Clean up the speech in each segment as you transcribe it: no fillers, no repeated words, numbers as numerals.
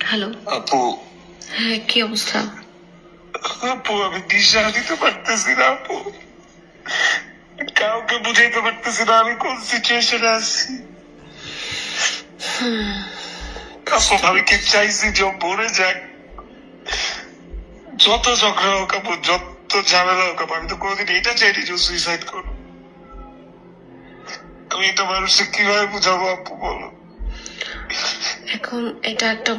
Hello. আপু, হ্যাঁ, কি অবস্থা? আপু আমি দিশা দিতে পারতেছি না আপু। কাউকে বুঝাইতে পারতেছি না আমি কোন সিচুয়েশনে আছি। আপু আমি কি চাইছি যে ও মরে যাক, যত ঝগড়া হোক আপু, যত ঝামেলা হোক আপু, আমি তো কোনোদিন এটা চাইনি যে সুইসাইড করবো। আমি এটা মানুষকে কিভাবে বুঝাবো আপু বলো? এখন এটা একটা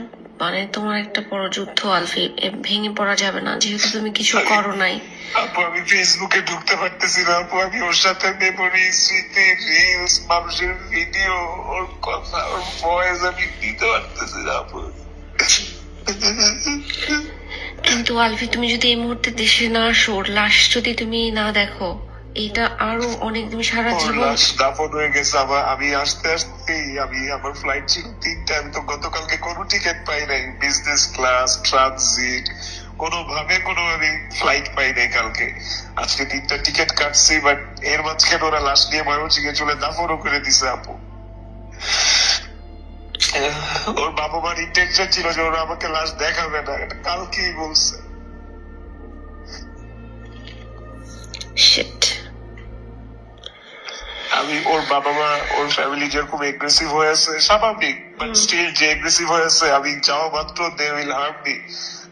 তোমার একটা বড় যুদ্ধ আলফি, ভেঙে পড়া যাবে না যেহেতু তুমি কিছু করো নাই। আপু আমি ফেসবুকে ঢুকতে পারতেছি না আপু। আমি ওর সাথে মেমোরি, স্মৃতি, রিলস, মানুষের ভিডিও, ওর কথা, ওর ভয়েস আমি দিতে পারতেছি না আপু। কিন্তু আলফি, তুমি যদি এই মুহূর্তে দেশে না আসো, ওর লাশ যদি তুমি না দেখো, এটা আরো অনেক, তুমি সারা ওর জীবন। লাশ দাফন হয়ে গেছে। আমি আসতে আসতেই আমার ফ্লাইট ছিল 3টা। আমি তো গতকালকে কোনো টিকিট পাই নাই, বিজনেস ক্লাস, ট্রানজিট, কোনোভাবে কোনো আমি ফ্লাইট পাই নাই কালকে। আজকে 3টা টিকিট কাটছি, বাট এর মাঝখানে ওরা লাশ নিয়ে ময়মনসিংহে চলে দাফনও করে দিছে আপু। ওর বাবা মার ইন্টেনশন ছিল যে ওরা আমাকে লাশ দেখাবে না, এটা কালকেই বলছে। শিট। আমি ওর বাবা মা, ওর ফ্যামিলি যেরকম এগ্রেসিভ হয়ে আছে স্বাভাবিক, বাট স্টিল যে এগ্রেসিভ হয়ে আছে, আমি যাওয়া মাত্র দে উইল হার্ম মি।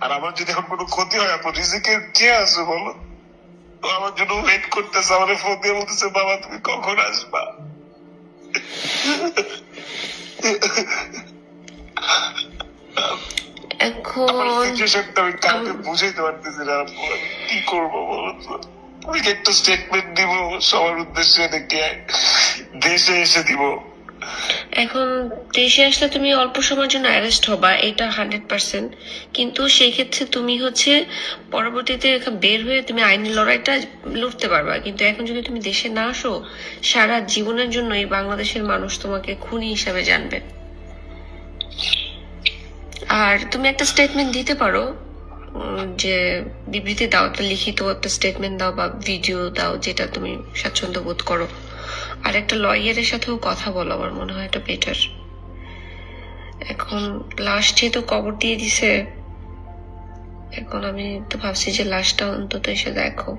আর আমার যদি এখন কোনো ক্ষতি হয় আপু, রিজিকের কে আছে বলো? তো আমার জন্য ওয়েট করতেছে, আমাদের ফোন দিয়ে বলতেছে বাবা তুমি কখন আসবা। আমার এখন সিচুয়েশনটা আমি কাউকে বুঝাইতে পারতেছি না আপু। আমি কি করবো বলো তো? আমি কি একটা স্টেটমেন্ট দিব সবার উদ্দেশ্যে, নাকি দেশে এসে দিব? এখন দেশে আসলে তুমি অল্প সময়ের জন্য অ্যারেস্ট হবা, এটা 100%। কিন্তু সেই ক্ষেত্রে তুমি পরবর্তীতে বের হয়ে তুমি আইনি লড়াইটা লড়তে পারবা। কিন্তু এখন যদি তুমি দেশে না আসো, সারা জীবনের জন্য এই বাংলাদেশের মানুষ তোমাকে খুনি হিসাবে জানবে। আর তুমি একটা স্টেটমেন্ট দিতে পারো, যে বিবৃতি দাও, একটা লিখিত একটা স্টেটমেন্ট দাও বা ভিডিও দাও, যেটা তুমি স্বাচ্ছন্দ্য বোধ করো। আর একটা লয়ারের সাথেও কথা বলো, আমার মনে হয় এটা বেটার। এখন লাশ যেহেতু কবর দিয়ে দিছে, এখন আমি তো ভাবছি যে লাশটা অন্তত এসে দেখো।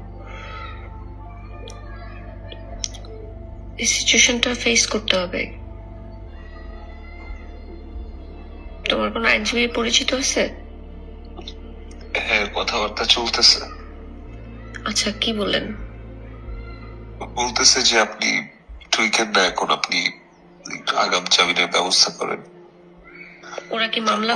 এই সিচুয়েশনটা ফেস করতে হবে। তোমার কোনো আইনজীবী পরিচিত আছে? হ্যাঁ, কথাবার্তা চলতেছে। আচ্ছা, কি বললেন? বলতেছে যে আপনি টুইকেন না, এখন আপনি আগাম জামিনের ব্যবস্থা করেন। ওরা কি মামলা